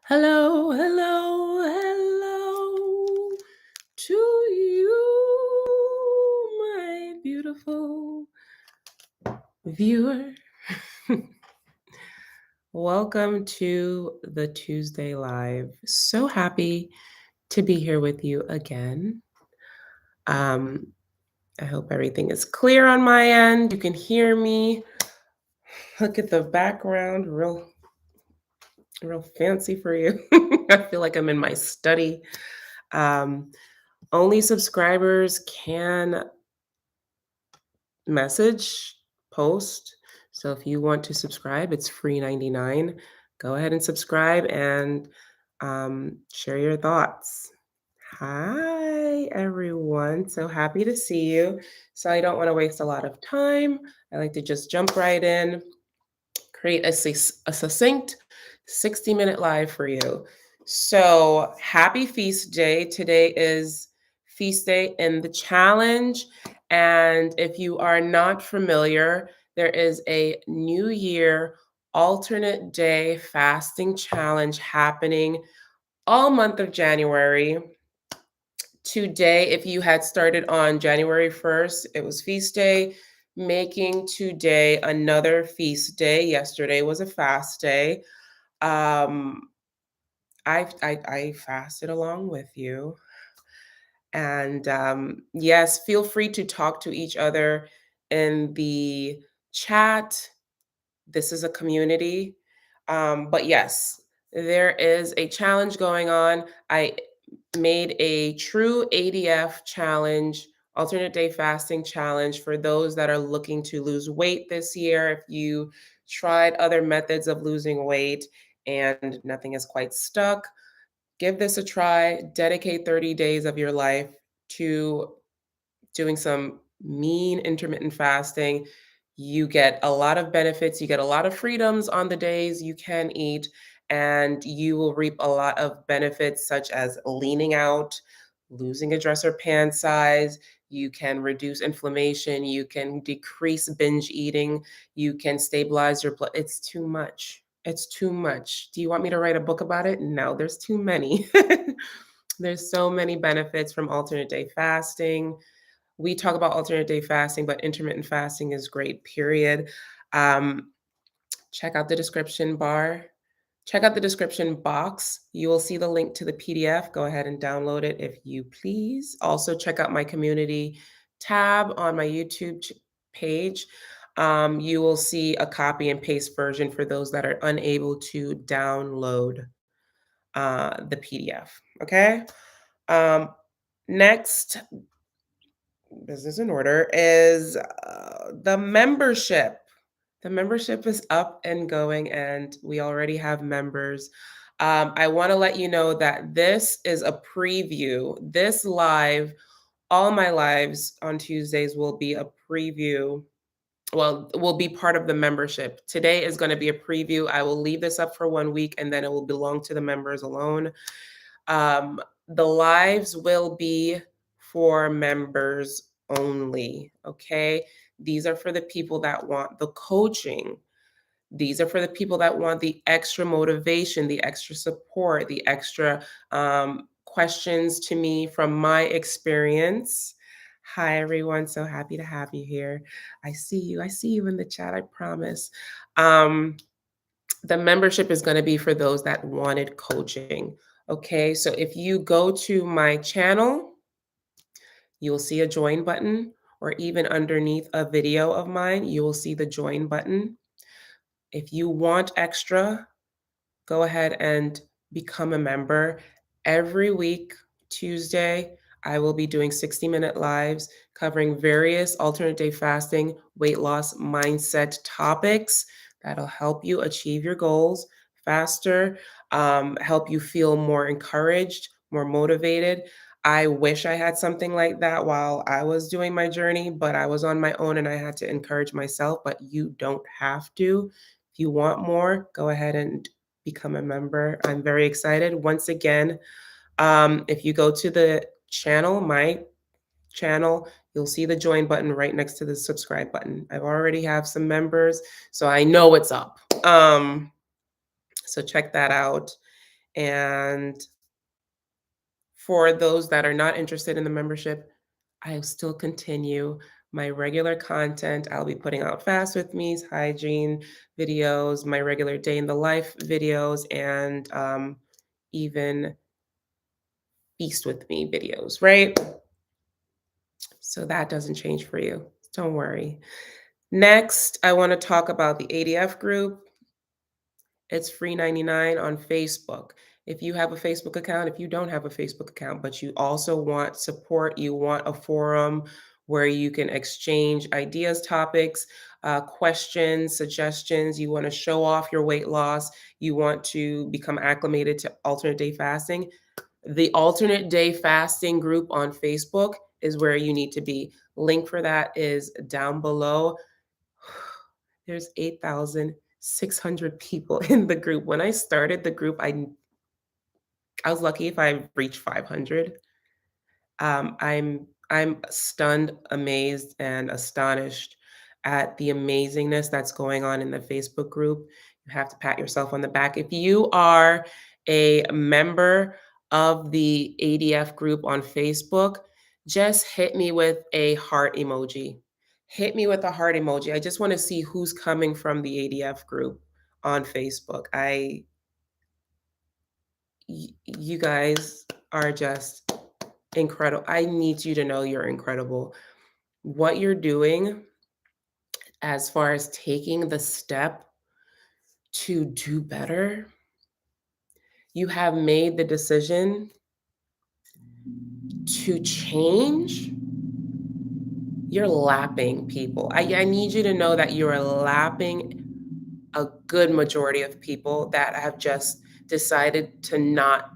Hello, hello, hello to you, my beautiful viewer. Welcome to the Tuesday Live. So happy to be here with you again. Um, I hope everything is clear on my end. You can hear me. Look at the background, real fancy for you. I feel like I'm in my study. Um, Only subscribers can message, post. So if you want to subscribe, it's free 99. Go ahead and subscribe and share your thoughts. Hi, everyone. So happy to see you. So I don't want to waste a lot of time. I like to just jump right in, create a succinct 60-minute live for you. So happy feast day. Today is feast day in the challenge. And if you are not familiar, there is a New Year alternate day fasting challenge happening all month of January. Today, if you had started on January 1st, it was feast day, making today another feast day. Yesterday was a fast day. Um, I fasted along with you. And yes, feel free to talk to each other in the chat. This is a community. But yes, there is a challenge going on. I made a true ADF challenge, alternate day fasting challenge, for those that are looking to lose weight this year. If you tried other methods of losing weight and nothing is quite stuck, give this a try. Dedicate 30 days of your life to doing some mean intermittent fasting. You get a lot of benefits, you get a lot of freedoms on the days you can eat, and you will reap a lot of benefits such as leaning out, losing a dress or pant size. You can reduce inflammation, you can decrease binge eating, you can stabilize your blood. It's too much. It's too much. Do you want me to write a book about it? No, there's too many. There's so many benefits from alternate day fasting. We talk about alternate day fasting, but intermittent fasting is great, period. Um, check out the description bar. Check out the description box. You will see the link to the PDF. Go ahead and download it if you please. Also, check out my community tab on my YouTube page. You will see a copy and paste version for those that are unable to download the PDF. Okay. Um, Next, business in order, is the membership. The membership is up and going, and we already have members. I want to let you know that this is a preview. This live, all my lives on Tuesdays will be a preview. Well, will be part of the membership. Today is going to be a preview. I will leave this up for 1 week and then it will belong to the members alone. The lives will be for members only. Okay. These are for the people that want the coaching. These are for the people that want the extra motivation, the extra support, the extra questions to me from my experience. Hi, everyone. So happy to have you here. I see you. I see you in the chat. I promise. The membership is going to be for those that wanted coaching. Okay, so if you go to my channel, you'll see a join button, or even underneath a video of mine, you will see the join button. If you want extra, go ahead and become a member. Every week, Tuesday, I will be doing 60-minute lives covering various alternate day fasting, weight loss, mindset topics that'll help you achieve your goals faster, help you feel more encouraged, more motivated. I wish I had something like that while I was doing my journey, but I was on my own and I had to encourage myself. But you don't have to. If you want more, go ahead and become a member. I'm very excited. Once again, if you go to the channel, my channel, you'll see the join button right next to the subscribe button. I've already have some members, so I know what's up. So check that out. And for those that are not interested in the membership, I still continue my regular content. I'll be putting out fast with me's, hygiene videos, my regular day in the life videos, and even feast with me videos, right? So that doesn't change for you. Don't worry. Next, I want to talk about the ADF group. It's free 99 on Facebook. If you have a Facebook account, if you don't have a Facebook account, but you also want support, you want a forum where you can exchange ideas, topics, questions, suggestions, you want to show off your weight loss, you want to become acclimated to alternate day fasting, the alternate day fasting group on Facebook is where you need to be. Link for that is down below. There's 8,600 people in the group. When I started the group, I was lucky if I reached 500. I'm stunned, amazed, and astonished at the amazingness that's going on in the Facebook group. You have to pat yourself on the back. If you are a member of the ADF group on Facebook, just hit me with a heart emoji. Hit me with a heart emoji. I just want to see who's coming from the ADF group on Facebook. You guys are just incredible. I need you to know you're incredible. What you're doing as far as taking the step to do better, you have made the decision to change. You're lapping people. I need you to know that you're lapping a good majority of people that have just decided to not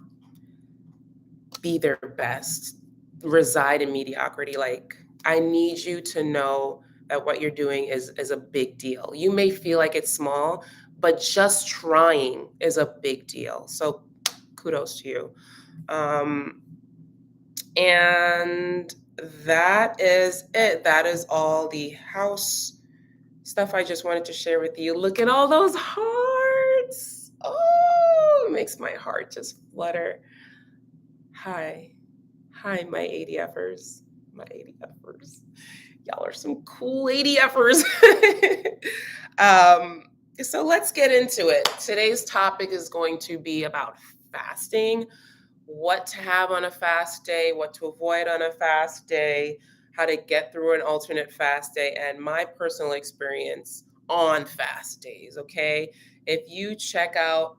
be their best, reside in mediocrity. Like, I need you to know that what you're doing is a big deal. You may feel like it's small, but just trying is a big deal. So kudos to you. And that is it. That is all the house stuff I just wanted to share with you. Look at all those hearts. Oh, it makes my heart just flutter. Hi. Hi, my ADFers. My ADFers. Y'all are some cool ADFers. So let's get into it. Today's topic is going to be about fasting, what to have on a fast day, what to avoid on a fast day, how to get through an alternate fast day, and my personal experience on fast days. Okay. If you check out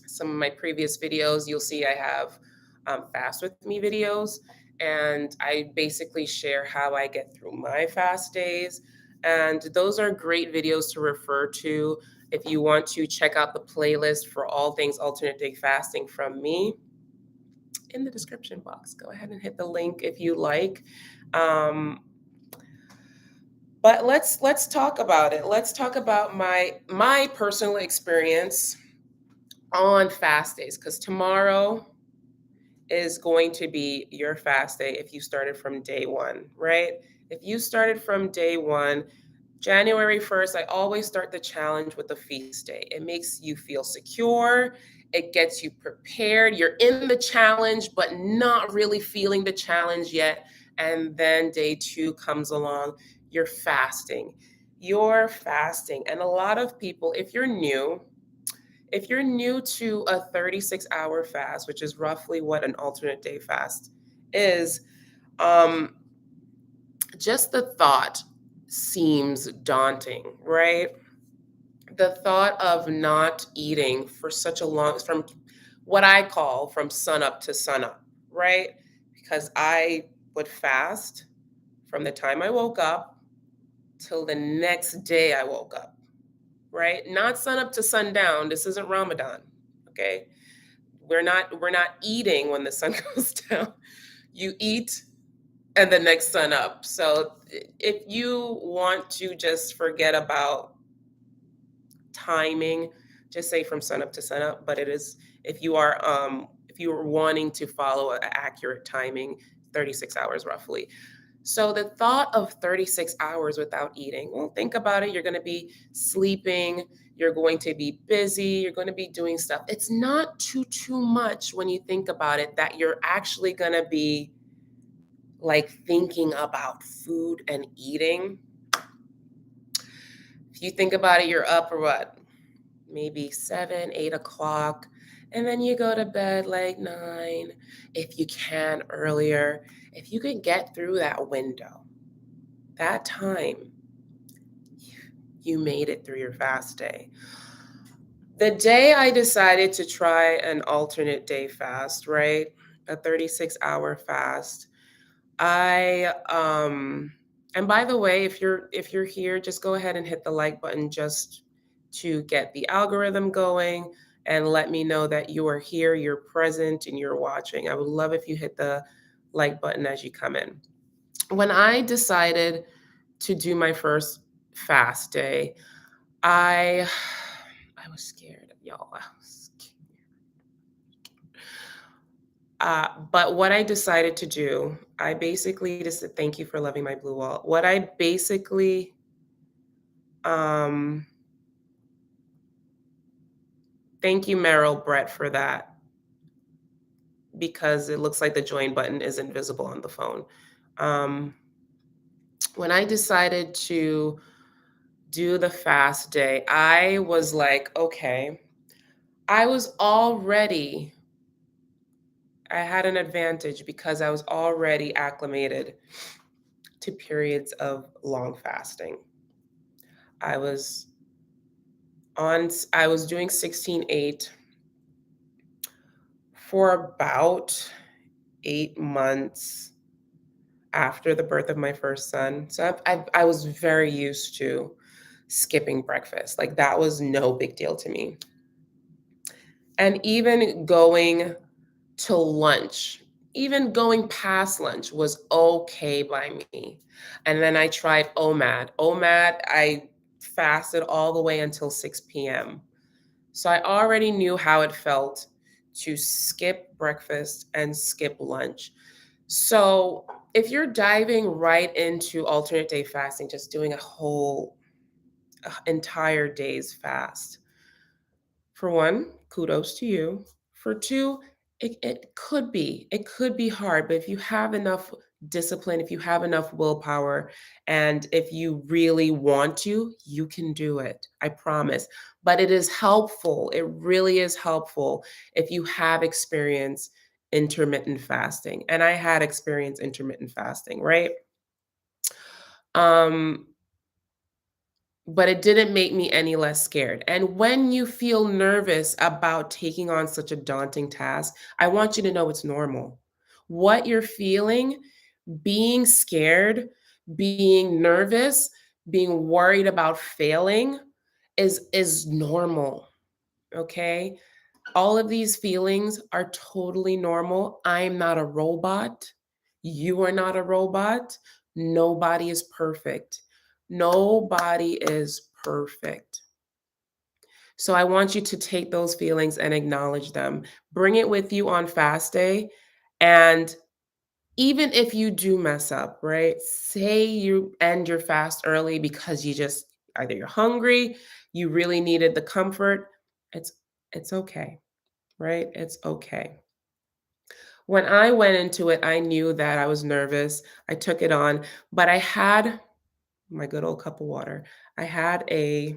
some of my previous videos, you'll see I have fast with me videos, and I basically share how I get through my fast days. And those are great videos to refer to if you want to check out the playlist for all things alternate day fasting from me in the description box. Go ahead and hit the link if you like. But let's talk about it. Let's talk about my personal experience on fast days, because tomorrow is going to be your fast day if you started from day one, right? If you started from day one, January 1st, I always start the challenge with a feast day. It makes you feel secure. It gets you prepared. You're in the challenge, but not really feeling the challenge yet. And then day two comes along. You're fasting. You're fasting. And a lot of people, if you're new to a 36-hour fast, which is roughly what an alternate day fast is, just the thought seems daunting, right? The thought of not eating for such a long, from what I call from sunup to sunup, right? Because I would fast from the time I woke up till the next day I woke up, right? Not sunup to sundown. This isn't Ramadan, okay? We're not eating when the sun goes down. You eat and the next sun up. So if you want to just forget about timing, just say from sun up to sun up. But it is, if you are wanting to follow an accurate timing, 36 hours roughly. So the thought of 36 hours without eating, well, think about it. You're going to be sleeping, you're going to be busy, you're going to be doing stuff. It's not too much when you think about it that you're actually going to be like thinking about food and eating. If you think about it, you're up or what? Maybe 7, 8 o'clock. And then you go to bed like 9, if you can earlier. If you can get through that window, that time, you made it through your fast day. The day I decided to try an alternate day fast, right? A 36-hour fast. I and by the way, if you're here, just go ahead and hit the like button just to get the algorithm going and let me know that you are here, you're present, and you're watching. I would love if you hit the like button as you come in. When I decided to do my first fast day, I I was scared, y'all. I was scared. But what I decided to do, I basically just said, thank you for loving my blue wall. What I basically, um, thank you, Meryl Brett, for that, because it looks like the join button is invisible on the phone. Um, when I decided to do the fast day, I was like, okay, I was already, I had an advantage because I was already acclimated to periods of long fasting. I was I was doing 16/8 for about 8 months after the birth of my first son. So I was very used to skipping breakfast. Like that was no big deal to me. And even going to lunch, even going past lunch was okay by me. And then I tried OMAD. OMAD, I fasted all the way until 6 p.m. So I already knew how it felt to skip breakfast and skip lunch. So if you're diving right into alternate day fasting, just doing a whole entire day's fast, for one, kudos to you. For two, it could be hard, but if you have enough discipline, if you have enough willpower, and if you really want to, you can do it. I promise. But it is helpful. It really is helpful if you have experience intermittent fasting. And I had experience intermittent fasting, right? Um, but it didn't make me any less scared. And when you feel nervous about taking on such a daunting task, I want you to know it's normal. What you're feeling, being scared, being nervous, being worried about failing is normal, okay? All of these feelings are totally normal. I'm not a robot. You are not a robot. Nobody is perfect. Nobody is perfect. So I want you to take those feelings and acknowledge them. Bring it with you on fast day. And even if you do mess up, right? Say you end your fast early because you just either you're hungry, you really needed the comfort. It's it's okay, right? It's okay. When I went into it, I knew that I was nervous. I took it on, but I had my good old cup of water. I had a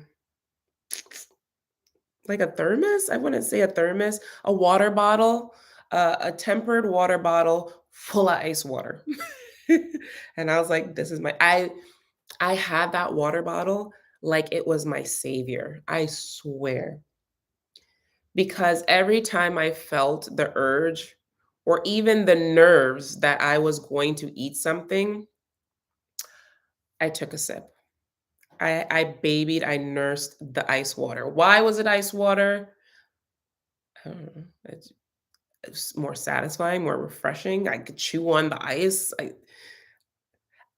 like a thermos. I wouldn't say a thermos, a water bottle, a tempered water bottle full of ice water. And I was like, this is my I had that water bottle like it was my savior. I swear. Because every time I felt the urge or even the nerves that I was going to eat something, I took a sip. I babied, I nursed the ice water. Why was it ice water? I don't know. It's more satisfying, more refreshing. I could chew on the ice.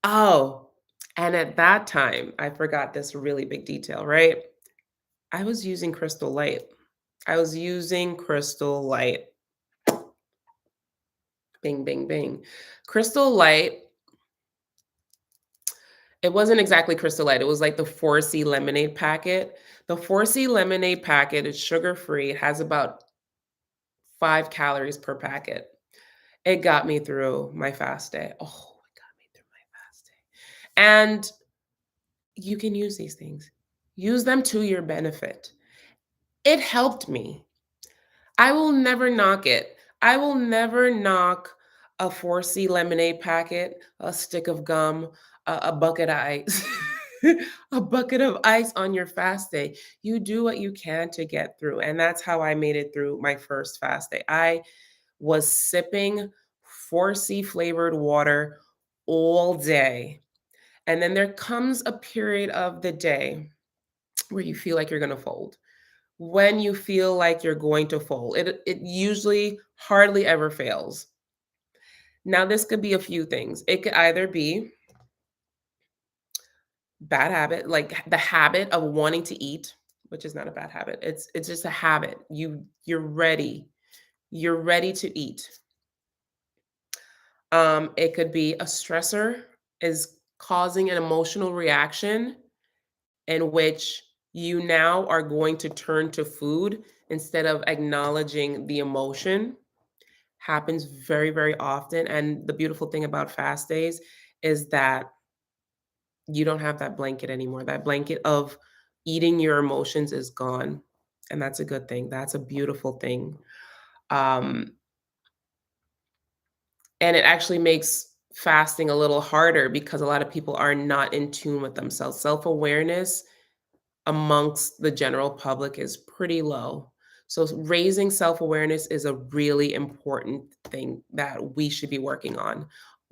Oh, and at that time, I forgot this really big detail, right? I was using Crystal Light. I was using Crystal Light. Bing, bing, bing. Crystal Light It wasn't exactly Crystal Light, it was like the 4C lemonade packet. The 4C lemonade packet is sugar-free, it has about 5 calories per packet. It got me through my fast day. Oh, it got me through my fast day. And you can use these things. Use them to your benefit. It helped me. I will never knock it. I will never knock a 4C lemonade packet, a stick of gum, a bucket of ice, a bucket of ice on your fast day. You do what you can to get through. And that's how I made it through my first fast day. I was sipping 4C flavored water all day. And then there comes a period of the day where you feel like you're going to fold. When you feel like you're going to fold, it usually hardly ever fails. Now, this could be a few things. It could either be bad habit, like the habit of wanting to eat, which is not a bad habit. It's just a habit. You're ready. You're ready to eat. It could be a stressor is causing an emotional reaction in which you now are going to turn to food instead of acknowledging the emotion. Happens very, very often. And the beautiful thing about fast days is that you don't have that blanket anymore. That blanket of eating your emotions is gone. And that's a good thing. That's a beautiful thing. Um, and it actually makes fasting a little harder because a lot of people are not in tune with themselves. Self awareness amongst the general public is pretty low. So raising self-awareness is a really important thing that we should be working on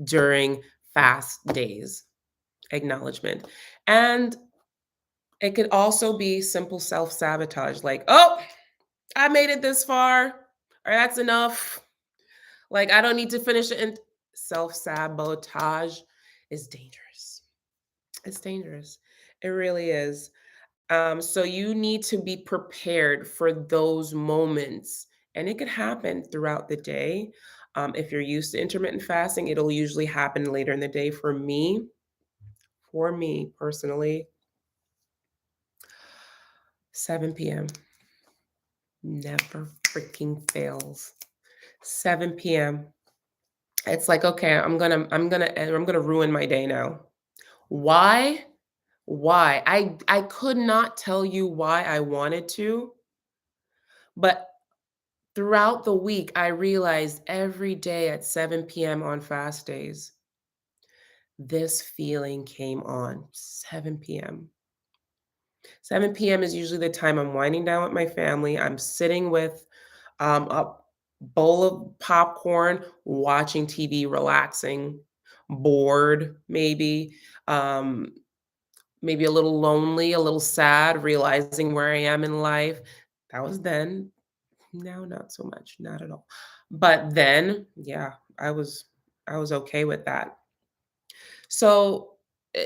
during fast days. Acknowledgement. And it could also be simple self-sabotage like, "Oh, I made it this far," or "That's enough." Like, "I don't need to finish it." And self-sabotage is dangerous. It's dangerous. It really is. So you need to be prepared for those moments, and it could happen throughout the day. If you're used to intermittent fasting, it'll usually happen later in the day. For me personally, 7 p.m. never freaking fails. 7 p.m. It's like, okay, I'm gonna ruin my day now. Why? Why? I could not tell you why I wanted to, but throughout the week, I realized every day at 7 p.m. on fast days, this feeling came on 7 p.m. 7 p.m. is usually the time I'm winding down with my family. I'm sitting with a bowl of popcorn, watching TV, relaxing, bored, um, maybe a little lonely, a little sad, realizing where I am in life. That was then. Now, not so much, not at all. But then, yeah, I was okay with that. So, eh,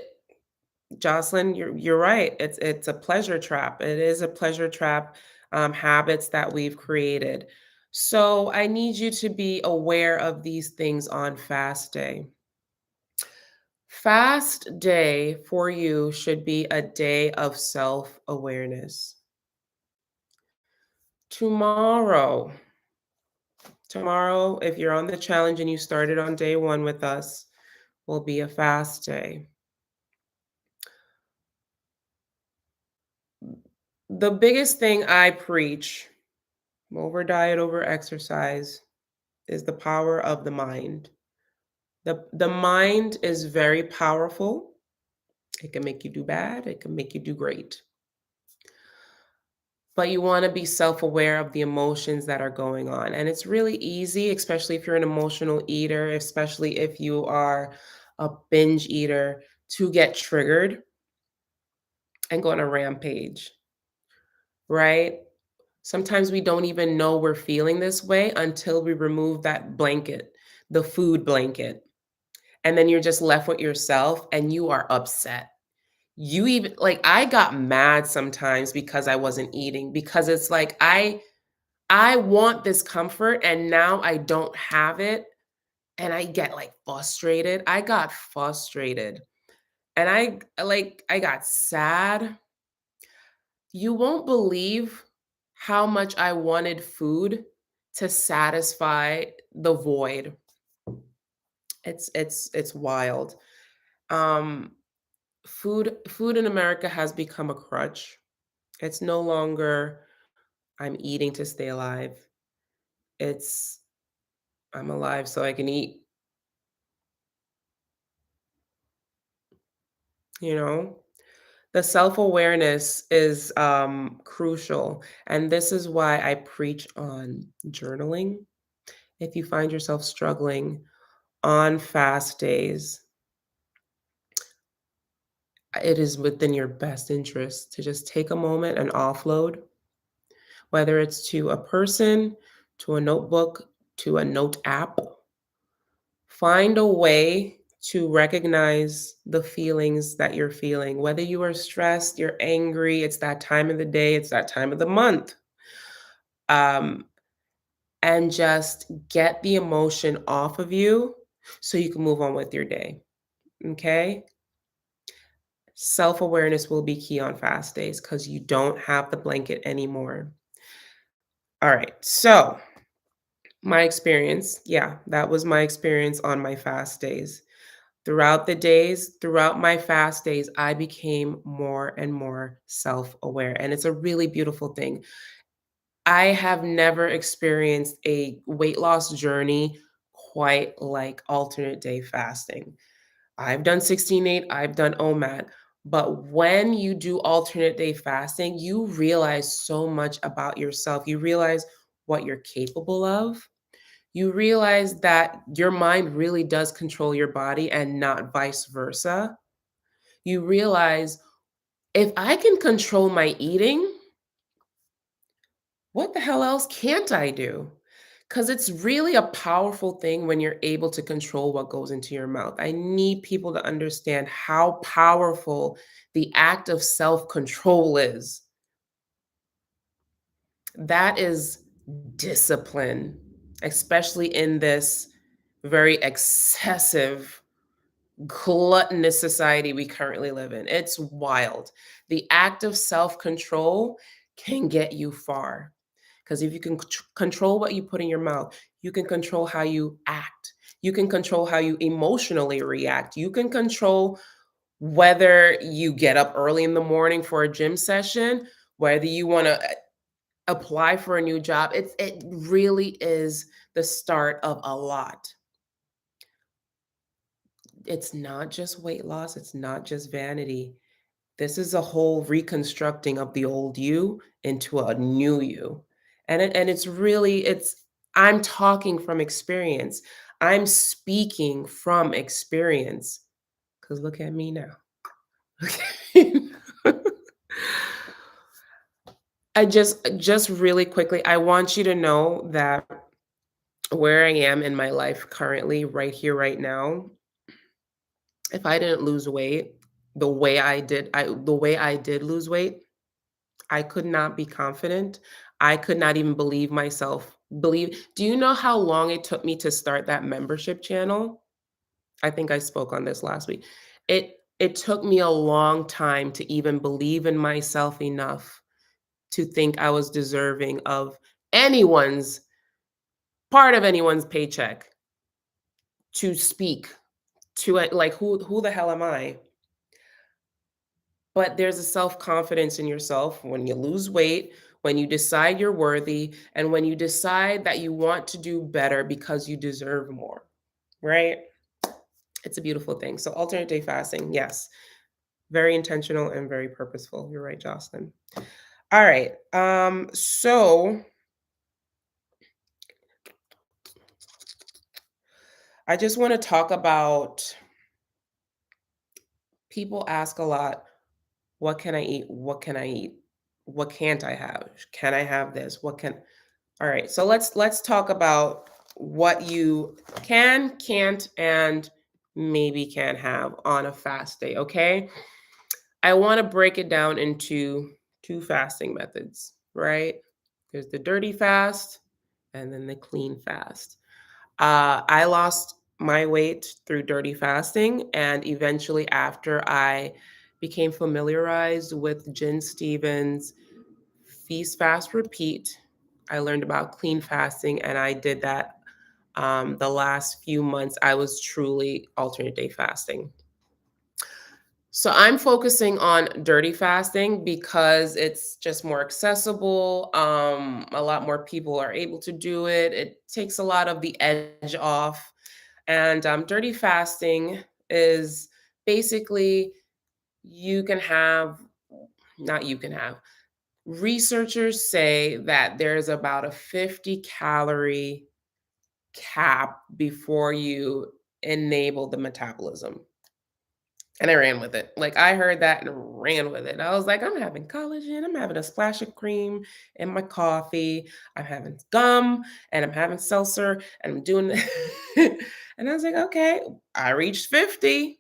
Jocelyn, you're right. It's a pleasure trap. It is a pleasure trap. Habits that we've created. So I need you to be aware of these things on fast day. Fast day for you should be a day of self awareness. Tomorrow, Tomorrow, if you're on the challenge and you started on day one with us, will be a fast day. The biggest thing I preach over diet, over exercise, is the power of the mind. The mind is very powerful. It can make you do bad, it can make you do great. But you want to be self aware of the emotions that are going on. And it's really easy, especially if you're an emotional eater, especially if you are a binge eater, to get triggered and go on a rampage, right? Sometimes we don't even know we're feeling this way until we remove that blanket, the food blanket. And then you're just left with yourself and you are upset. You even like I got mad sometimes because I wasn't eating because it's like I want this comfort and now I don't have it and I get like frustrated. I got frustrated. And I got sad. You won't believe how much I wanted food to satisfy the void. It's wild. Um, food in America has become a crutch. It's no longer I'm eating to stay alive. It's I'm alive so I can eat, you know? The self-awareness is crucial. And this is why I preach on journaling. If you find yourself struggling on fast days, it is within your best interest to just take a moment and offload, whether it's to a person, to a notebook, to a note app. Find a way to recognize the feelings that you're feeling, whether you are stressed, you're angry, it's that time of the day, it's that time of the month. Um, and just get the emotion off of you so you can move on with your day. Okay. Self awareness will be key on fast days because you don't have the blanket anymore. All right. So, my experience, yeah, that was my experience on my fast days. Throughout the days, throughout my fast days, I became more and more self aware. And it's a really beautiful thing. I have never experienced a weight loss journey quite like alternate day fasting. I've done 16/8, I've done OMAD, but when you do alternate day fasting, you realize so much about yourself. You realize what you're capable of. You realize that your mind really does control your body and not vice versa. You realize if I can control my eating, what the hell else can't I do? Because it's really a powerful thing when you're able to control what goes into your mouth. I need people to understand how powerful the act of self control is. That is discipline, especially in this very excessive, gluttonous society we currently live in. It's wild. The act of self control can get you far. Because if you can control what you put in your mouth, you can control how you act. You can control how you emotionally react. You can control whether you get up early in the morning for a gym session, whether you want to apply for a new job. It really is the start of a lot. It's not just weight loss, it's not just vanity. This is a whole reconstructing of the old you into a new you. And it's really I'm talking from experience. I'm speaking from experience. Cause look at me now. Okay. I just really quickly, I want you to know that where I am in my life currently, right here, right now, if I didn't lose weight the way I did lose weight, I could not be confident. I could not even believe. Do you know how long it took me to start that membership channel? I think I spoke on this last week. It took me a long time to even believe in myself enough to think I was deserving of anyone's part of anyone's paycheck to speak to it. Like who the hell am I? But there's a self-confidence in yourself when you lose weight, when you decide you're worthy, and when you decide that you want to do better because you deserve more, right? It's a beautiful thing. So alternate day fasting, yes, very intentional and very purposeful. You're right, Jocelyn. All right. So I just want to talk about people ask a lot, what can I eat? What can I eat? What can't I have? Can I have this? What can All right, so let's talk about what you can, can't, and maybe can have on a fast day, okay? I want to break it down into two fasting methods, right? There's the dirty fast and then the clean fast. I lost my weight through dirty fasting, and eventually after I became familiarized with Jen Stevens' Feast, Fast, Repeat, I learned about clean fasting, and I did that the last few months. I was truly alternate day fasting. So I'm focusing on dirty fasting because it's just more accessible. A lot more people are able to do it. It takes a lot of the edge off. And dirty fasting is basically you can have, not you can have, researchers say that there's about a 50-calorie cap before you enable the metabolism. And I ran with it. Like, I heard that and ran with it. I was like, "I'm having collagen, I'm having a splash of cream in my coffee, I'm having gum, and I'm having seltzer, and I'm doing" and I was like, "Okay, I reached 50.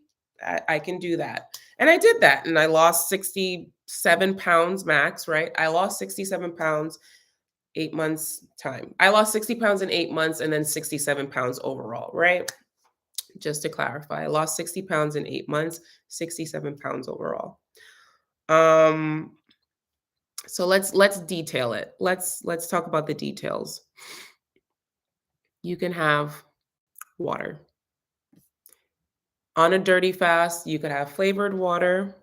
I can do that." And I did that, and I lost 67 pounds max, right? I lost 67 pounds, 8 months time. I lost 60 pounds in 8 months and then 67 pounds overall, right? Just to clarify, I lost 60 pounds in 8 months, 67 pounds overall. Um, so let's detail it. Let's talk about the details. You can have water. On a dirty fast, you could have flavored water,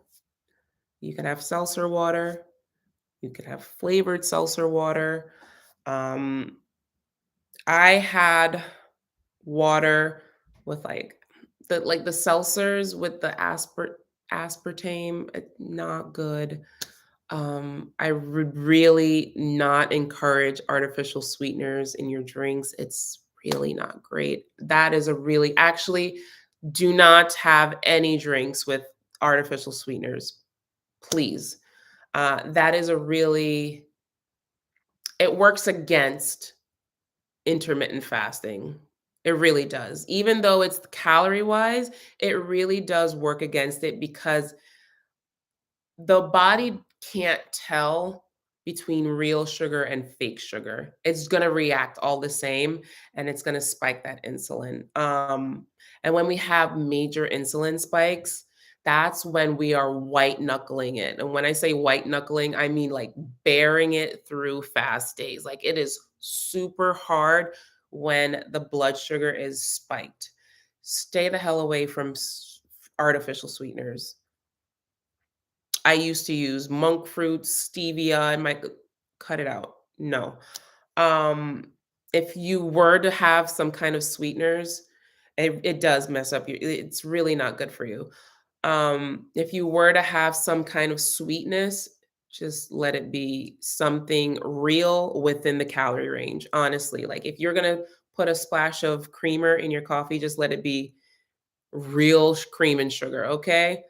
you can have seltzer water, you could have flavored seltzer water. Um, I had water with like the seltzers with the aspartame, not good. I would really not encourage artificial sweeteners in your drinks. It's really not great. That is a really, actually, do not have any drinks with artificial sweeteners, please. That is a really, it works against intermittent fasting. It really does. Even though it's calorie wise, it really does work against it because the body can't tell between real sugar and fake sugar. It's gonna react all the same, and it's gonna spike that insulin. And when we have major insulin spikes, that's when we are white knuckling it. And when I say white knuckling, I mean like bearing it through fast days. Like, it is super hard when the blood sugar is spiked. Stay the hell away from artificial sweeteners. I used to use monk fruit, stevia, I might cut it out. No. Um, if you were to have some kind of sweeteners, it does mess up your, it's really not good for you. If you were to have some kind of sweetness, just let it be something real within the calorie range. Honestly, like, if you're gonna put a splash of creamer in your coffee, just let it be real cream and sugar, okay?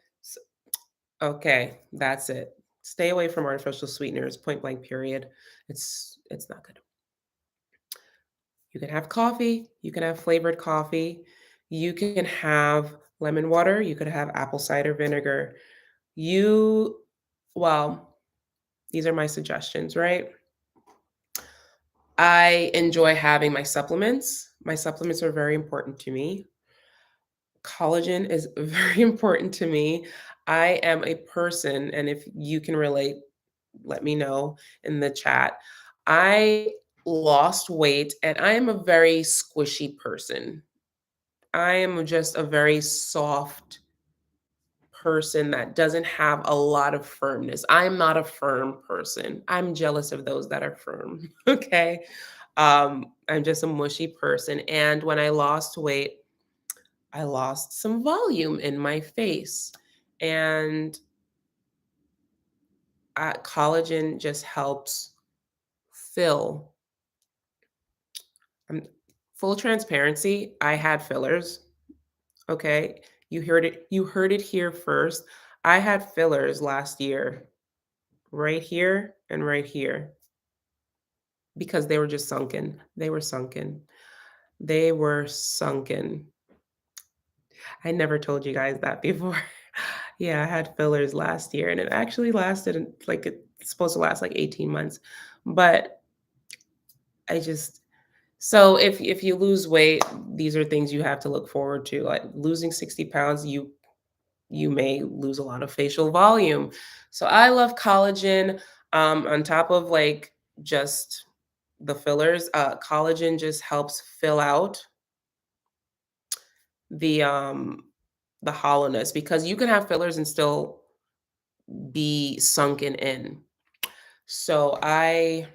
Okay, that's it. Stay away from artificial sweeteners, point blank period. It's not good. You can have coffee, you can have flavored coffee, you can have lemon water, you could have apple cider vinegar. You well, these are my suggestions, right? I enjoy having my supplements. My supplements are very important to me. Collagen is very important to me. I am a person, and if you can relate, let me know in the chat. I lost weight and I am a very squishy person. I am just a very soft person that doesn't have a lot of firmness. I'm not a firm person. I'm jealous of those that are firm. Okay. I'm just a mushy person. And when I lost weight, I lost some volume in my face. And collagen just helps fill. Um, Full transparency, I had fillers. Okay. You heard it here first. I had fillers last year, right here and right here, because they were just sunken. They were sunken. They were sunken. I never told you guys that before. Yeah, I had fillers last year and it actually lasted like, it's supposed to last like 18 months. But I just So if you lose weight, these are things you have to look forward to. Like losing 60 pounds, you may lose a lot of facial volume. So I love collagen. On top of like just the fillers, collagen just helps fill out the um the hollowness because you can have fillers and still be sunken in. So I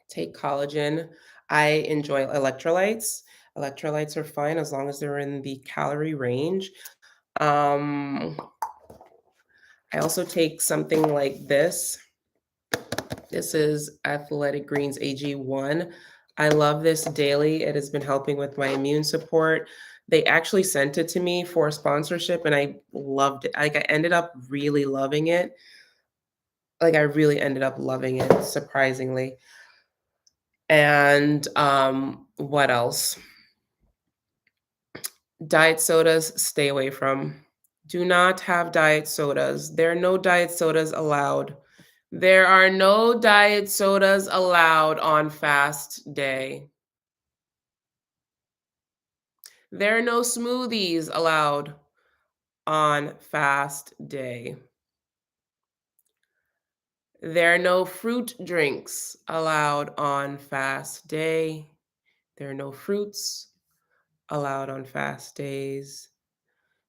take collagen. I enjoy electrolytes. Electrolytes are fine as long as they're in the calorie range. Um, I also take something like this. This is Athletic Greens AG1. I love this daily. It has been helping with my immune support. They actually sent it to me for a sponsorship and I loved it. Like I ended up really loving it. Like I really ended up loving it surprisingly. And what else? Diet sodas, stay away from. Do not have diet sodas. There are no diet sodas allowed. There are no diet sodas allowed on fast day. There are no smoothies allowed on fast day. There are no fruit drinks allowed on fast day. There are no fruits allowed on fast days.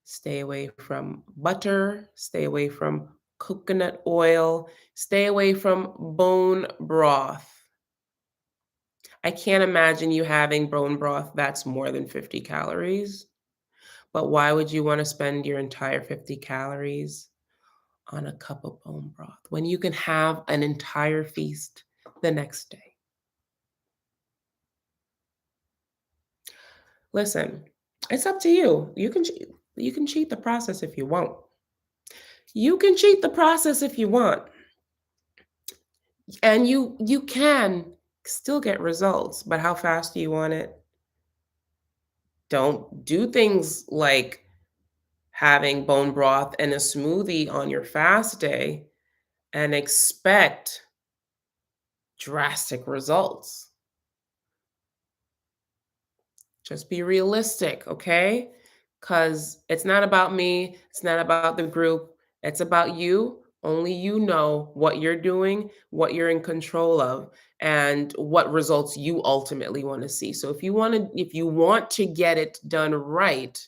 Stay away from butter, stay away from coconut oil, stay away from bone broth. I can't imagine you having bone broth that's more than 50 calories, but why would you want to spend your entire 50 calories on a cup of bone broth when you can have an entire feast the next day? Listen, it's up to you. You can cheat the process if you want. You can cheat the process if you want. And you can still get results, but how fast do you want it? Don't do things like having bone broth and a smoothie on your fast day and expect drastic results. Just be realistic, okay? Because it's not about me, it's not about the group, it's about you. Only you know what you're doing, what you're in control of, and what results you ultimately want to see. So if you want to get it done right,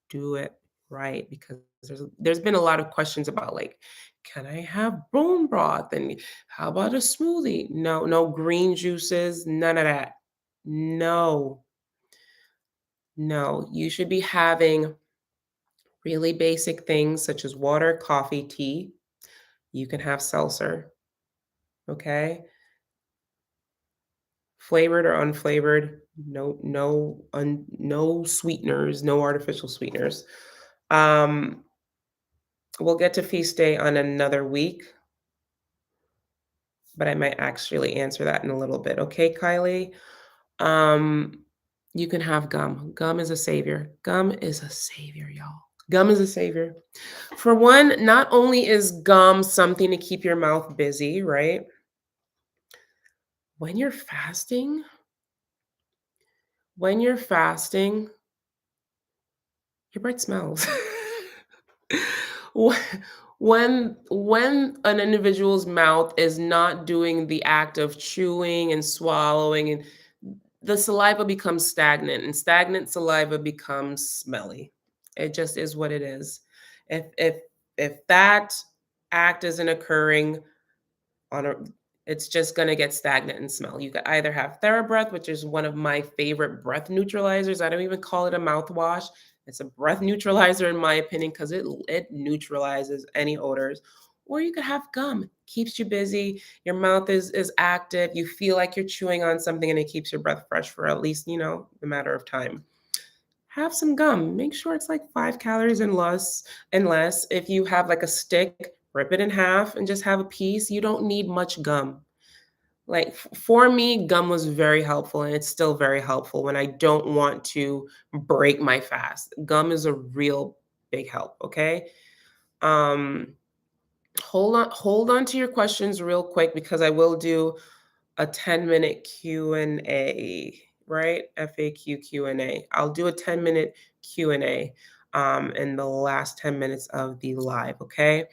do it right because there's been a lot of questions about like, can I have bone broth and how about a smoothie? No, no green juices, none of that. No. No, you should be having really basic things such as water, coffee, tea. You can have seltzer, okay? Flavored or unflavored, no sweeteners, no artificial sweeteners. Um, we'll get to feast day on another week, but I might actually answer that in a little bit. Okay, Kylie? Um, you can have gum. Gum is a savior. Gum is a savior, y'all. Gum is a savior. For one, not only is gum something to keep your mouth busy, right? When you're fasting, when you're fasting, your breath smells. Wh- when an individual's mouth is not doing the act of chewing and swallowing and the saliva becomes stagnant and stagnant saliva becomes smelly. It just is what it is. If that act isn't occurring on a it's just gonna get stagnant and smell. You could either have TheraBreath, which is one of my favorite breath neutralizers. I don't even call it a mouthwash. It's a breath neutralizer in my opinion because it neutralizes any odors. Or you could have gum. Keeps you busy. Your mouth is active. You feel like you're chewing on something and it keeps your breath fresh for at least, a matter of time. Have some gum. Make sure it's like 5 calories and less. If you have like a stick, rip it in half and just have a piece. You don't need much gum. Like for me, gum was very helpful and it's still very helpful when I don't want to break my fast. Gum is a real big help, okay? Um hold on to your questions real quick because I will do a 10-minute Q&A, right? FAQ Q&A. I'll do a 10-minute Q&A in the last 10 minutes of the live, okay?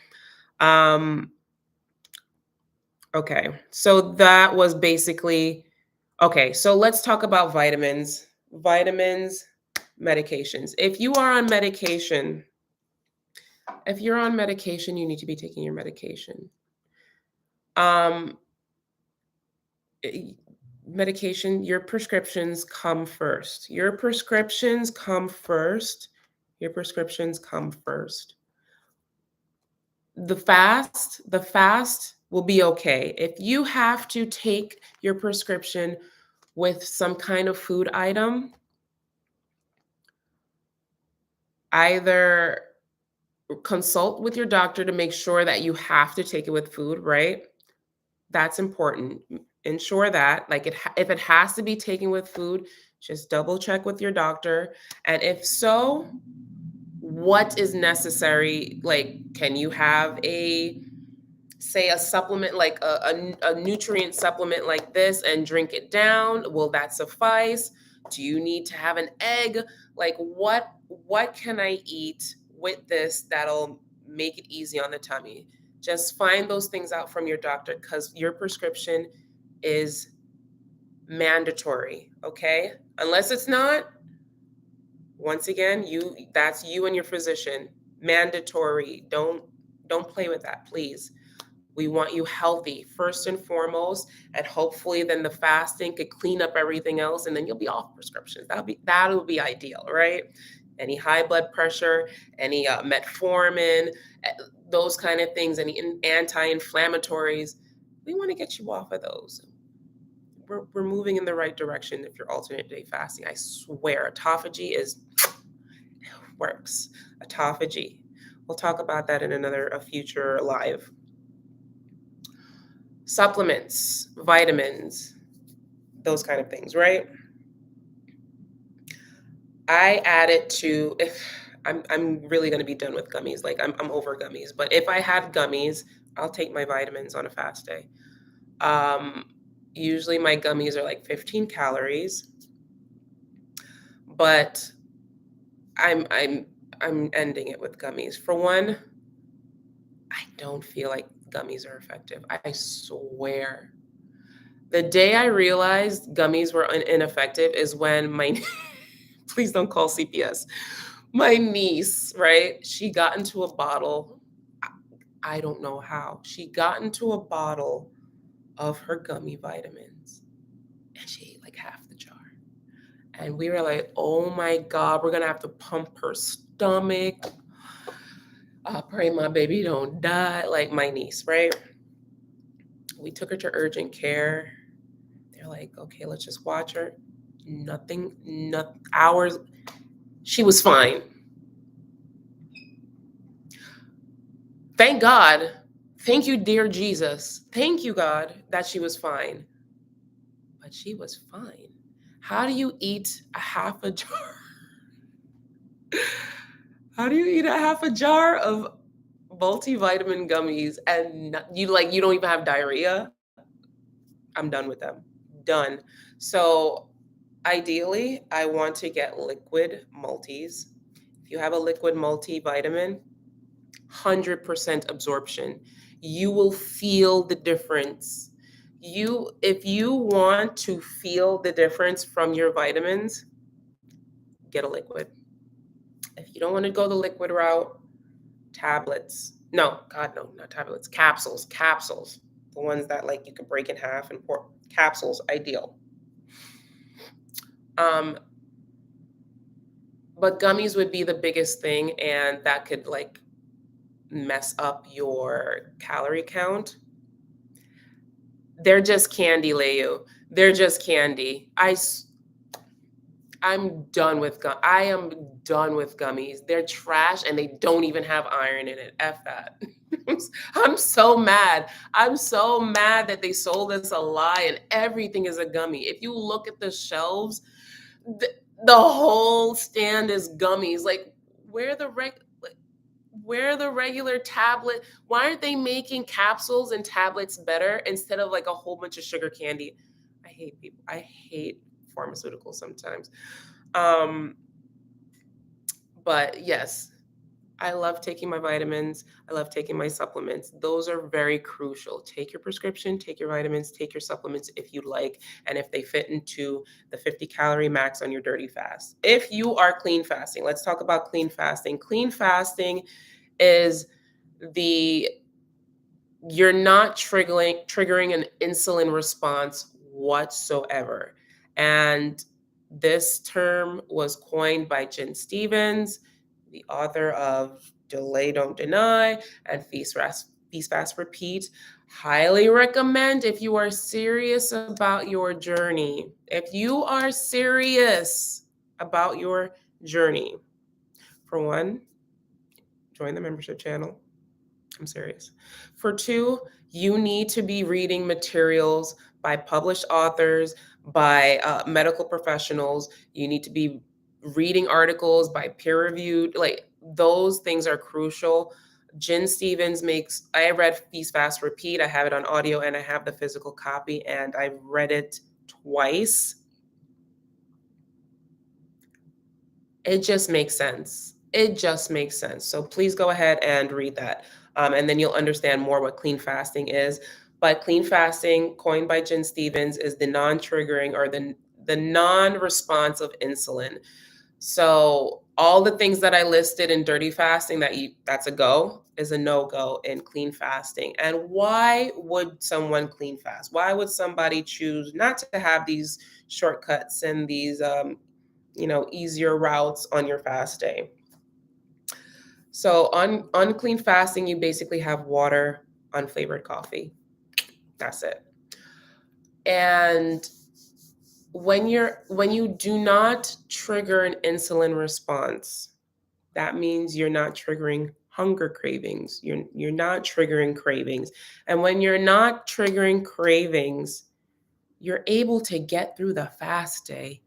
Okay, so that was basically, okay, so let's talk about vitamins. Vitamins, medications. If you are on medication, if you're on medication, you need to be taking your medication. Um, Medication, your prescriptions come first. Your prescriptions come first. Your prescriptions come first. The fast will be okay. If you have to take your prescription with some kind of food item, either consult with your doctor to make sure that you have to take it with food, right? That's important. Ensure that, like, if it has to be taken with food, just double check with your doctor. And if so, what is necessary? Like, can you have say a supplement, like a nutrient supplement like this, and drink it down? Will that suffice? Do you need to have an egg? Like, what can I eat with this that'll make it easy on the tummy? Just find those things out from your doctor, because your prescription is mandatory, okay? Unless it's not, once again, that's you and your physician. Mandatory. Don't play with that, please. We want you healthy first and foremost, and hopefully then the fasting could clean up everything else, and then you'll be off prescriptions. That'll be ideal, right? Any high blood pressure, any metformin, those kind of things, any anti-inflammatories, we want to get you off of those. We're moving in the right direction if you're alternate day fasting. I swear, autophagy works. Autophagy. We'll talk about that in a future live. Supplements, vitamins, those kind of things, right? I add it to, if I'm really going to be done with gummies. Like, I'm over gummies. But if I had gummies, I'll take my vitamins on a fast day. Usually my gummies are like 15 calories, but I'm ending it with gummies. For one, I don't feel like gummies are effective. I swear. The day I realized gummies were ineffective is when my please don't call CPS. My niece, right? She got into a bottle. I don't know how. She got into a bottle of her gummy vitamins, and she ate like half the jar. And we were like, oh my God, we're gonna have to pump her stomach. I pray my baby don't die. Like, my niece, right? We took her to urgent care. They're like, okay, let's just watch her. Nothing, hours. She was fine. Thank God. Thank you, dear Jesus. Thank you, God, that she was fine. But she was fine. How do you eat a half a jar? How do you eat a half a jar of multivitamin gummies and you don't even have diarrhea? I'm done with them. Done. So ideally, I want to get liquid multis. If you have a liquid multivitamin, 100% absorption. You will feel the difference. If you want to feel the difference from your vitamins, get a liquid. If you don't want to go the liquid route, tablets. No, God, no, not tablets. Capsules. Capsules. The ones that, like, you can break in half and pour. Capsules, ideal. But gummies would be the biggest thing, and that could, like, mess up your calorie count. They're just candy, Leo. They're just candy. I'm done with I am done with gummies. They're trash, and they don't even have iron in it. F that. I'm so mad. I'm so mad that they sold us a lie and everything is a gummy. If you look at the shelves, the whole stand is gummies. Like, where the like, Where are the regular tablet? Why aren't they making capsules and tablets better instead of like a whole bunch of sugar candy? I hate people. I hate pharmaceuticals sometimes. Um, but yes, I love taking my vitamins. I love taking my supplements. Those are very crucial. Take your prescription, take your vitamins, take your supplements if you like, and if they fit into the 50-calorie max on your dirty fast. If you are clean fasting, let's talk about clean fasting. Clean fasting is the you're not triggering an insulin response whatsoever. And this term was coined by Jen Stevens, the author of Delay Don't Deny and Feast Fast Repeat. Highly recommend if you are serious about your journey. If you are serious about your journey, for one, join the membership channel. I'm serious. For two, you need to be reading materials by published authors, by medical professionals. You need to be reading articles by peer reviewed. Like those things are crucial. Jen Stevens makes, I read Feast Fast Repeat. I have it on audio and I have the physical copy, and I've read it twice. It just makes sense. It just makes sense. So please go ahead and read that. And then you'll understand more what clean fasting is. But clean fasting, coined by Jen Stevens, is the non-triggering or the non-response of insulin. So all the things that I listed in dirty fasting that's a go is a no-go in clean fasting. And why would someone clean fast? Why would somebody choose not to have these shortcuts and these easier routes on your fast day? So on clean fasting, you basically have water, unflavored coffee. That's it. And when you do not trigger an insulin response, that means you're not triggering hunger cravings. You're not triggering cravings. And when you're not triggering cravings, you're able to get through the fast day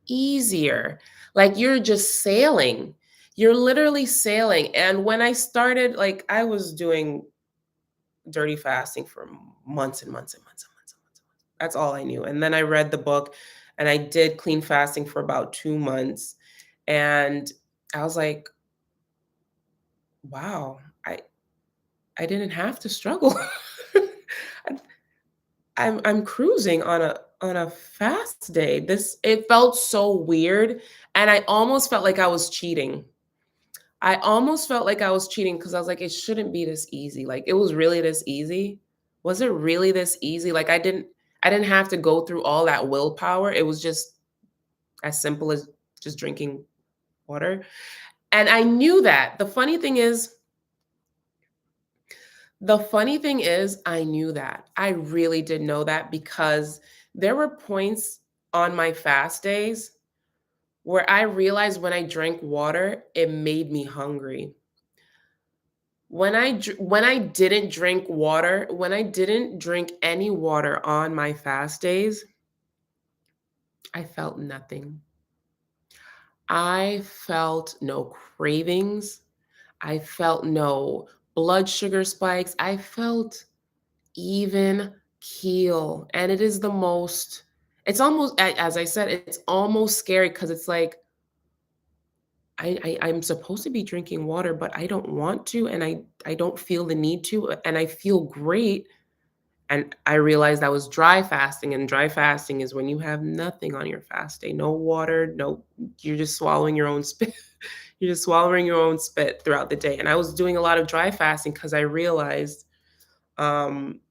easier. Like you're just sailing. You're literally sailing. And when I started, like I was doing dirty fasting for months and months and months and months and months and months. That's all I knew. And then I read the book and I did clean fasting for about 2 months. And I was like, wow, I didn't have to struggle. I- I'm cruising on a fast day. This it felt so weird, and I almost felt like I was cheating. I almost felt like I was cheating because I was like, it shouldn't be this easy. Like it was really this easy. Was it really this easy? Like I didn't have to go through all that willpower. It was just as simple as just drinking water. And I knew that. The funny thing is, I knew that. I really did know that because there were points on my fast days where I realized when I drank water, it made me hungry. When I didn't drink water, when I didn't drink any water on my fast days, I felt nothing. I felt no cravings. I felt no blood sugar spikes. I felt even keel. And it is the most, it's almost, as I said, it's almost scary because it's like, I'm supposed to be drinking water, but I don't want to, and I don't feel the need to, and I feel great. And I realized I was dry fasting, and dry fasting is when you have nothing on your fast day, no water, no, you're just swallowing your own spit. You're just swallowing your own spit throughout the day. And I was doing a lot of dry fasting because I realized um,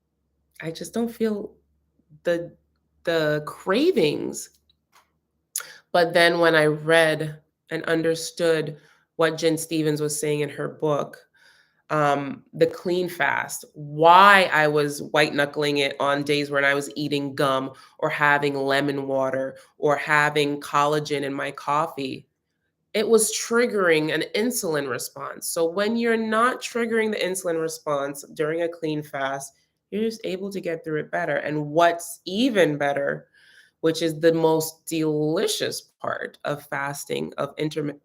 I just don't feel the the cravings. But then when I read and understood what Jen Stevens was saying in her book, the clean fast, why I was white knuckling it on days when I was eating gum or having lemon water or having collagen in my coffee, it was triggering an insulin response. So when you're not triggering the insulin response during a clean fast, you're just able to get through it better. And what's even better, which is the most delicious part of fasting, of intermittent,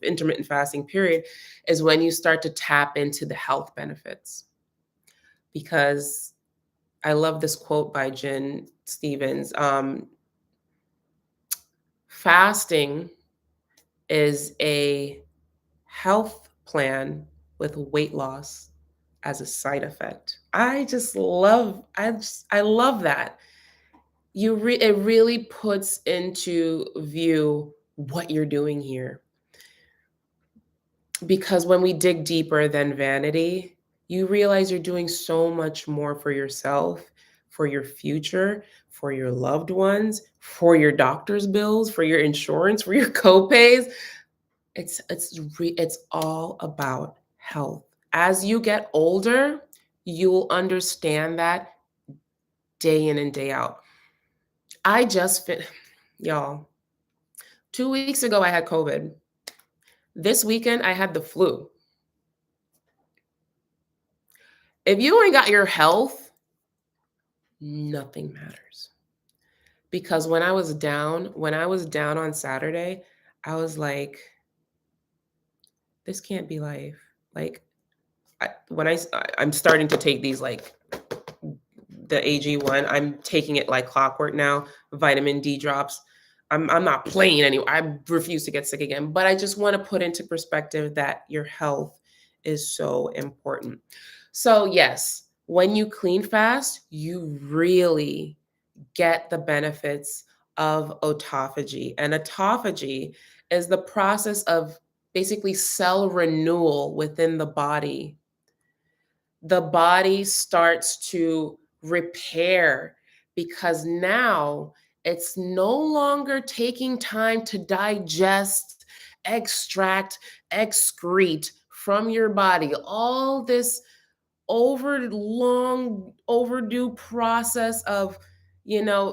intermittent fasting period is when you start to tap into the health benefits. Because I love this quote by Jen Stevens. Fasting is a health plan with weight loss as a side effect. I love that. It really puts into view what you're doing here. Because when we dig deeper than vanity, you realize you're doing so much more for yourself, for your future, for your loved ones, for your doctor's bills, for your insurance, for your copays. It's all about health. As you get older, you'll understand that day in and day out. I just fit y'all. 2 weeks ago I had COVID. This weekend I had the flu. If you ain't got your health, nothing matters. Because when I was down on Saturday, I was like, this can't be life. Like I'm starting to take these like the AG1. I'm taking it like clockwork now. Vitamin D drops. I'm not playing anymore. I refuse to get sick again. But I just want to put into perspective that your health is so important. So yes, when you clean fast, you really get the benefits of autophagy. And autophagy is the process of basically cell renewal within the body. The body starts to repair because now it's no longer taking time to digest, extract, excrete from your body. All this long overdue process of,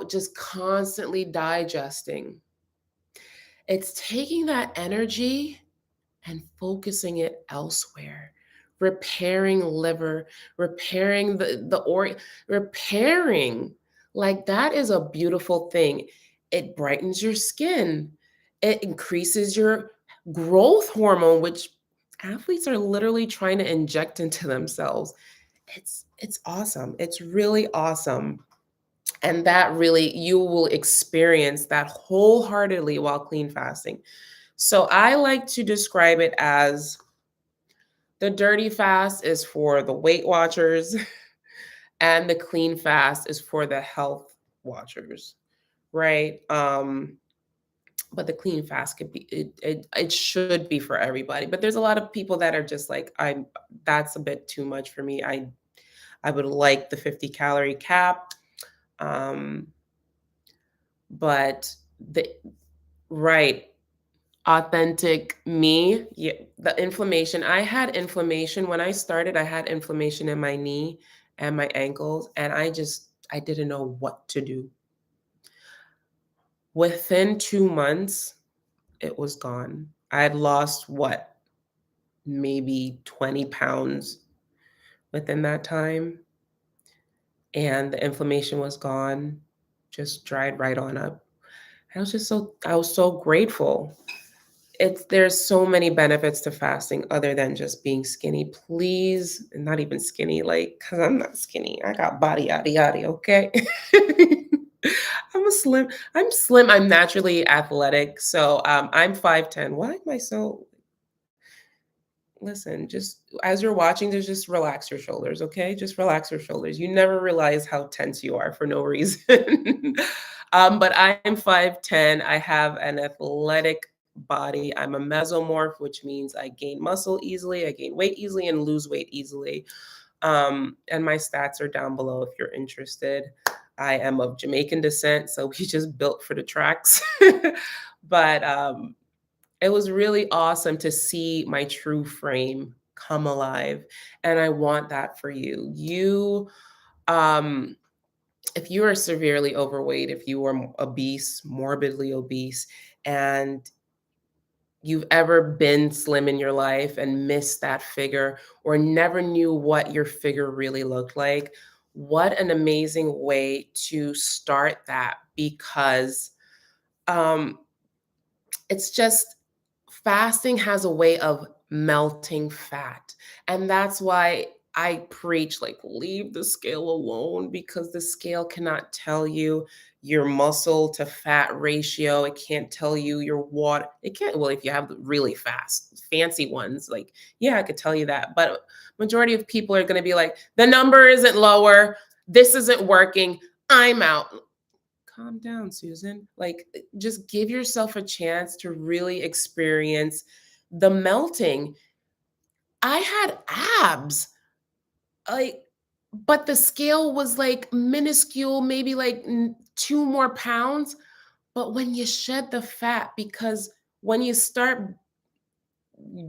just constantly digesting. It's taking that energy and focusing it elsewhere, repairing liver, repairing the organ, repairing. Like that is a beautiful thing. It brightens your skin. It increases your growth hormone, which athletes are literally trying to inject into themselves. It's awesome. It's really awesome. And that really, you will experience that wholeheartedly while clean fasting. So I like to describe it as the dirty fast is for the Weight Watchers, and the clean fast is for the health watchers, right? But the clean fast could be it should be for everybody. But there's a lot of people that are just like, that's a bit too much for me. I would like the 50-calorie cap. But the right, authentic me, yeah, the inflammation. I had inflammation when I started. I had inflammation in my knee and my ankles, and I didn't know what to do. Within 2 months, it was gone. I had lost what, maybe 20 pounds within that time, and the inflammation was gone, just dried right on up. I was so grateful. There's so many benefits to fasting other than just being skinny. Please, not even skinny, like, because I'm not skinny. I got body yada yada, okay? I'm slim. I'm naturally athletic. So I'm 5'10". Why am I so listen, just as you're watching, just relax your shoulders, okay? Just relax your shoulders. You never realize how tense you are for no reason. But I'm 5'10". I have an athletic body. I'm a mesomorph, which means I gain muscle easily, I gain weight easily, and lose weight easily. And my stats are down below if you're interested. I am of Jamaican descent, so we just built for the tracks. But it was really awesome to see my true frame come alive. And I want that for you. Um, if you are severely overweight, if you are obese, morbidly obese, and you've ever been slim in your life and missed that figure or never knew what your figure really looked like, what an amazing way to start that, because um, it's just fasting has a way of melting fat. And that's why I preach, like, leave the scale alone, because the scale cannot tell you your muscle to fat ratio. It can't tell you your water. It can't, well, if you have really fast, fancy ones, like, yeah, I could tell you that. But majority of people are going to be like, the number isn't lower. This isn't working. I'm out. Calm down, Susan. Like, just give yourself a chance to really experience the melting. I had abs, like, but the scale was like minuscule, maybe like 2 more pounds. But when you shed the fat, because when you start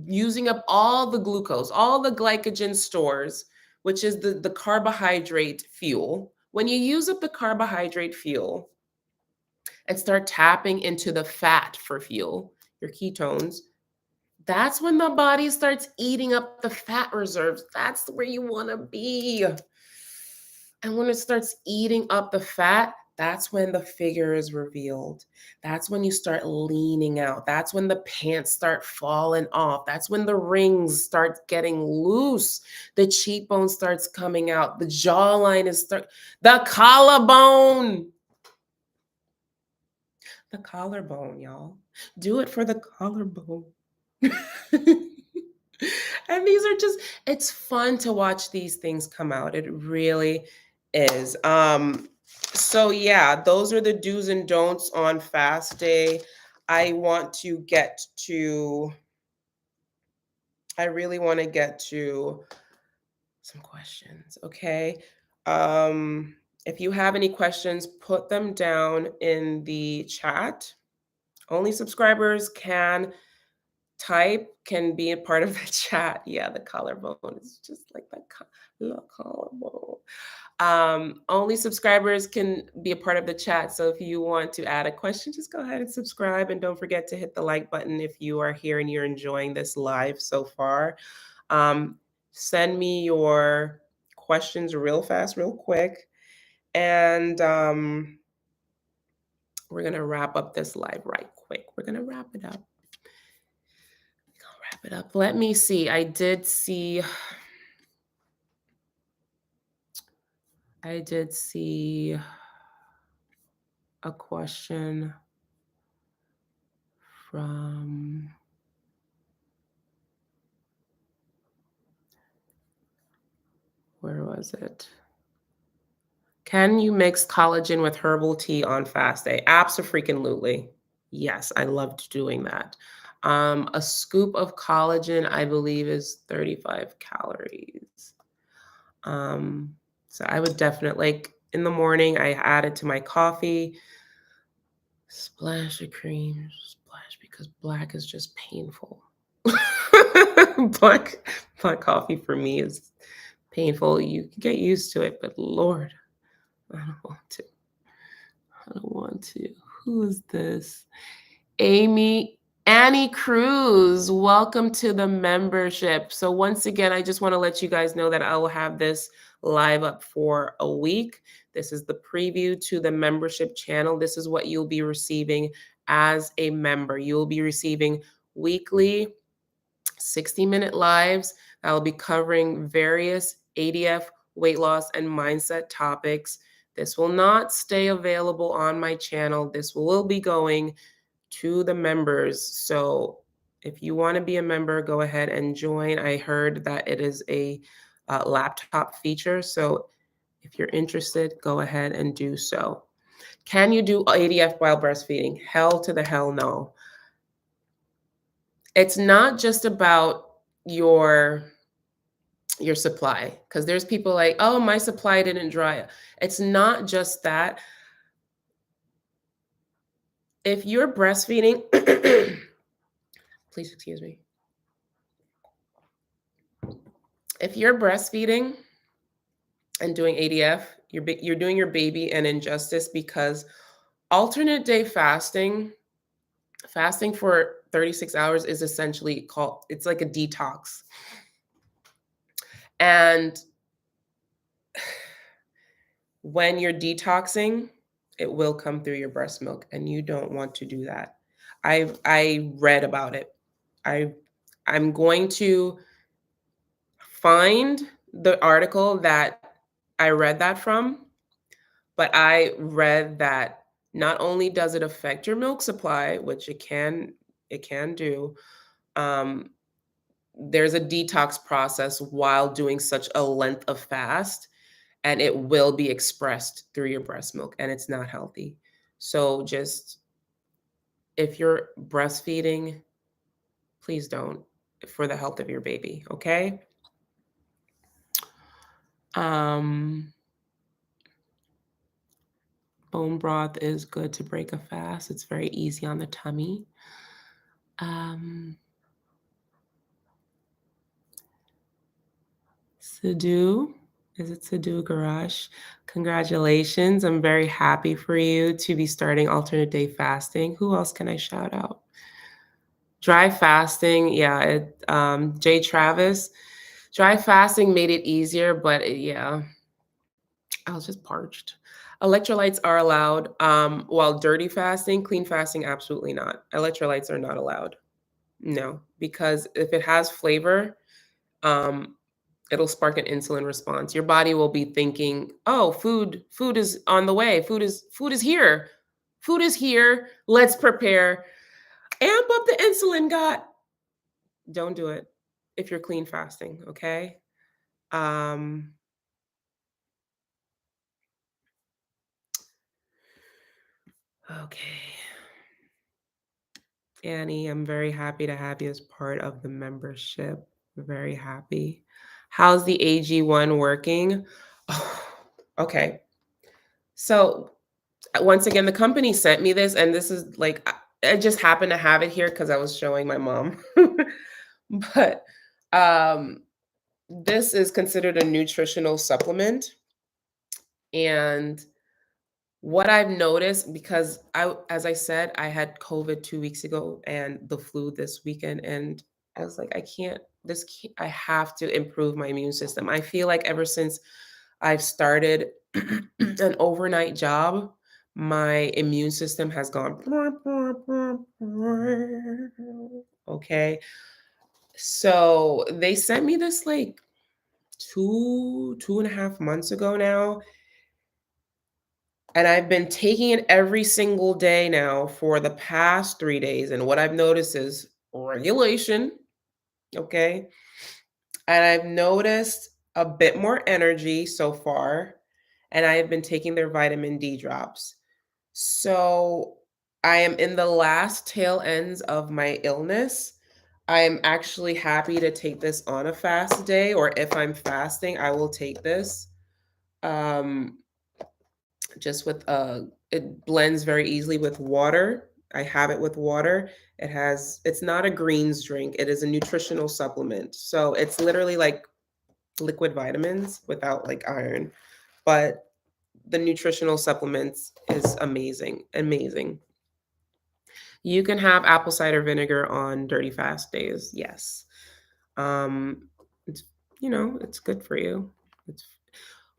using up all the glucose, all the glycogen stores, which is the carbohydrate fuel, when you use up the carbohydrate fuel, and start tapping into the fat for fuel, your ketones, that's when the body starts eating up the fat reserves. That's where you want to be. And when it starts eating up the fat, that's when the figure is revealed. That's when you start leaning out. That's when the pants start falling off. That's when the rings start getting loose. The cheekbone starts coming out. The jawline the collarbone. The collarbone, y'all. Do it for the collarbone. And these are just, it's fun to watch these things come out. It really is. So yeah, those are the do's and don'ts on fast day. I want to get to, I really want to get to some questions, okay? If you have any questions, put them down in the chat. Only subscribers can be a part of the chat. Yeah, the collarbone is just like that little collarbone. Only subscribers can be a part of the chat. So if you want to add a question, just go ahead and subscribe. And don't forget to hit the like button if you are here and you're enjoying this live so far. Send me your questions real fast, real quick. And we're going to wrap up this live right quick. We're going to wrap it up. Let me see. I did see a question from, where was it? Can you mix collagen with herbal tea on fast day? Abso-freaking-lutely. Yes, I loved doing that. A scoop of collagen, I believe, is 35 calories. So I would definitely, like, in the morning, I add it to my coffee, splash of cream, splash, because black is just painful. black coffee for me is painful. You can get used to it, but Lord, I don't want to. I don't want to. Who is this? Annie Cruz, welcome to the membership. So once again, I just want to let you guys know that I will have this live up for a week. This is the preview to the membership channel. This is what you'll be receiving as a member. You'll be receiving weekly 60-minute lives that will be covering various ADF, weight loss, and mindset topics. This will not stay available on my channel. This will be going to the members. So if you want to be a member, go ahead and join. I heard that it is a laptop feature. So if you're interested, go ahead and do so. Can you do ADF while breastfeeding? Hell to the hell no. It's not just about your supply, because there's people like, oh, my supply didn't dry up. It's not just that. If you're breastfeeding, please excuse me. If you're breastfeeding and doing ADF, you're doing your baby an injustice, because alternate day fasting for 36 hours is essentially called, it's like a detox. And when you're detoxing, it will come through your breast milk, and you don't want to do that. I read about it. I I'm going to find the article that I read that from, but I read that not only does it affect your milk supply, which it can do, um, there's a detox process while doing such a length of fast, and it will be expressed through your breast milk, and it's not healthy. So just if you're breastfeeding, please don't, for the health of your baby, okay? Um, bone broth is good to break a fast. It's very easy on the tummy. Um, Sadhu, is it Sadhu Garage? Congratulations. I'm very happy for you to be starting alternate day fasting. Who else can I shout out? Dry fasting, yeah, Jay Travis. Dry fasting made it easier, but yeah, I was just parched. Electrolytes are allowed, while dirty fasting, clean fasting, absolutely not. Electrolytes are not allowed. No, because if it has flavor, um, it'll spark an insulin response. Your body will be thinking, "Oh, food is on the way. Food is here. Food is here. Let's prepare. Amp up the insulin, God." Don't do it if you're clean fasting, okay? Um, okay. Annie, I'm very happy to have you as part of the membership. Very happy. How's the AG1 working? Oh, okay. So once again, the company sent me this, and this is like I just happened to have it here because I was showing my mom. But um, this is considered a nutritional supplement, and what I've noticed, because as I said, I had COVID 2 weeks ago and the flu this weekend, and I was like, I can't. I have to improve my immune system. I feel like ever since I've started an overnight job, my immune system has gone. Okay. So they sent me this like 2.5 months ago now. And I've been taking it every single day now for the past 3 days. And what I've noticed is regulation. Okay. And I've noticed a bit more energy so far. And I have been taking their vitamin D drops. So I am in the last tail ends of my illness. I am actually happy to take this on a fast day, or if I'm fasting, I will take this. Um, just with it blends very easily with water. I have it with water. It's not a greens drink, it is a nutritional supplement. So it's literally like liquid vitamins without like iron. But the nutritional supplements is amazing, amazing. You can have apple cider vinegar on dirty fast days. Yes. Um, it's it's good for you. It's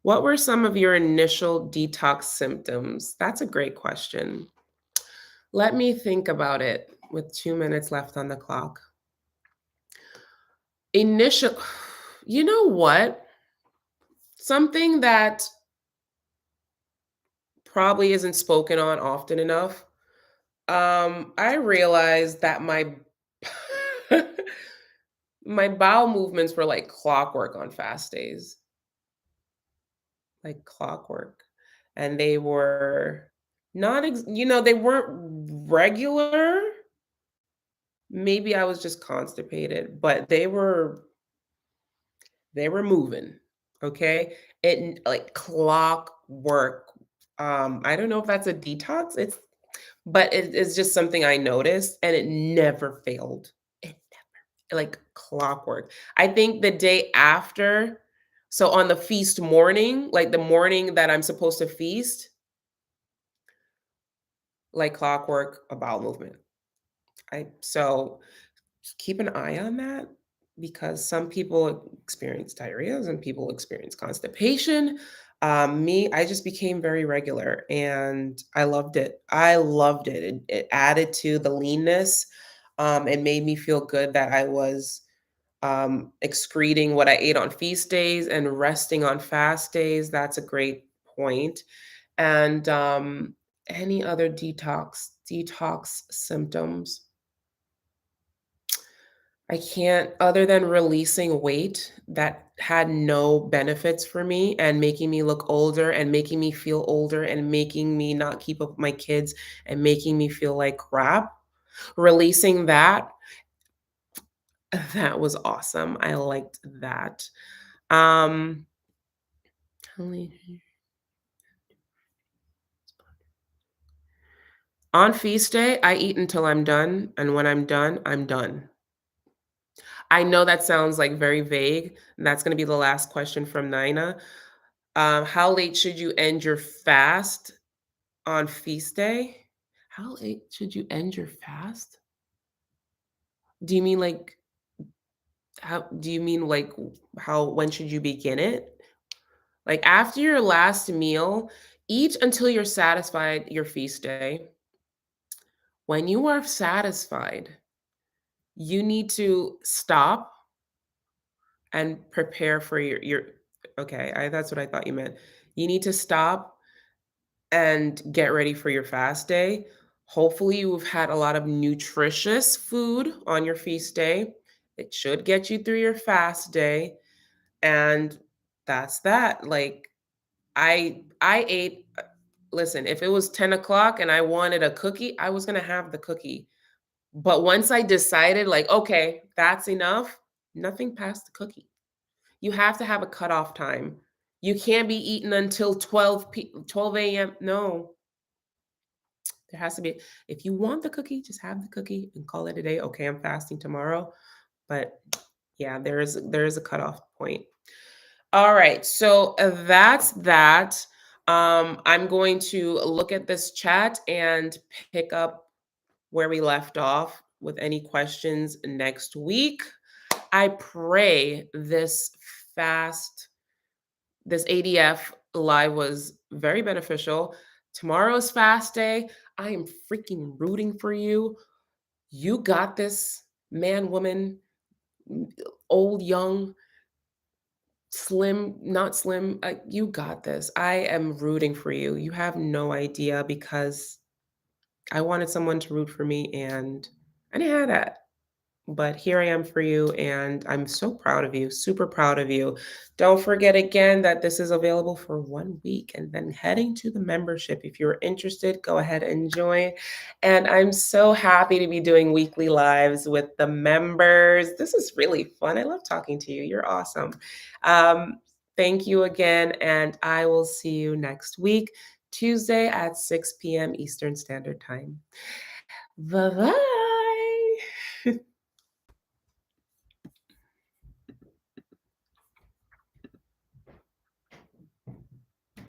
What were some of your initial detox symptoms? That's a great question. Let me think about it with 2 minutes left on the clock. Initial, you know what? Something that probably isn't spoken on often enough. I realized that my my bowel movements were like clockwork on fast days, like clockwork. And they were not, they weren't regular. Maybe I was just constipated, but they were moving. Okay. Like clockwork. I don't know if that's a detox. But it's just something I noticed, and it never failed. It like clockwork. I think the day after, so on the feast morning, like the morning that I'm supposed to feast, like clockwork, a bowel movement. So just keep an eye on that, because some people experience diarrhea, and people experience constipation. I just became very regular, and I loved it. I loved it. It added to the leanness. It made me feel good that I was excreting what I ate on feast days and resting on fast days. That's a great point. And any other detox symptoms? I can't, other than releasing weight that had no benefits for me and making me look older and making me feel older and making me not keep up with my kids and making me feel like crap. Releasing that, that was awesome. I liked that. Um, on feast day, I eat until I'm done, and when I'm done, I'm done. I know that sounds like very vague, and that's going to be the last question from Nina. How late should you end your fast on feast day? How late should you end your fast? Do you mean like how do you mean like how when should you begin it? Like after your last meal, eat until you're satisfied your feast day. When you are satisfied, you need to stop and prepare for your okay, that's what I thought you meant. You need to stop and get ready for your fast day. Hopefully, you've had a lot of nutritious food on your feast day. It should get you through your fast day. And that's that. Like I ate, listen, if it was 10 o'clock and I wanted a cookie, I was gonna have the cookie. But once I decided, like, okay, that's enough, nothing past the cookie. You have to have a cutoff time. You can't be eating until 12 a.m. No, there has to be, if you want the cookie, just have the cookie and call it a day. Okay, I'm fasting tomorrow. But yeah, there is a cutoff point. All right, so that's that. I'm going to look at this chat and pick up where we left off with any questions next week. I pray fast, this ADF live was very beneficial. Tomorrow's fast day. I am freaking rooting for you. You got this, man, woman, old, young, slim, not slim. You got this. I am rooting for you. You have no idea because I wanted someone to root for me and I didn't have that. But here I am for you, and I'm so proud of you, super proud of you. Don't forget again that this is available for 1 week and then heading to the membership. If you're interested, go ahead and join. And I'm so happy to be doing weekly lives with the members. This is really fun. I love talking to you. You're awesome. Um, Thank you again, and I will see you next week, Tuesday at 6 p.m. Eastern Standard Time. Bye bye.